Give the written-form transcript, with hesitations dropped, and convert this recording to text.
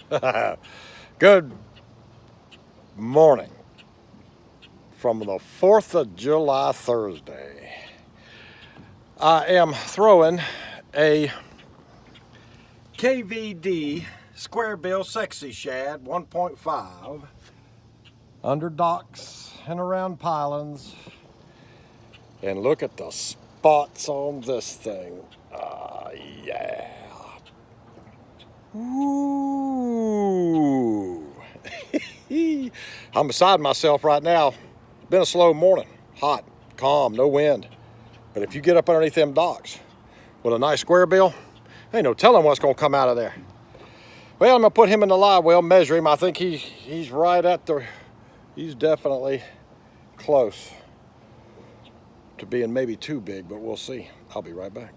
Good morning from the 4th of July, Thursday. I am throwing a KVD square bill sexy shad 1.5 under docks and around pilings. And look at the spots on this thing. Yeah. Ooh. I'm beside myself right now. It's been a slow morning. Hot, calm, no wind. But if you get up underneath them docks with a nice square bill, ain't no telling what's gonna come out of there. Well, I'm gonna put him in the live well, measure him. I think he's right at he's definitely close to being maybe too big, but we'll see. I'll be right back.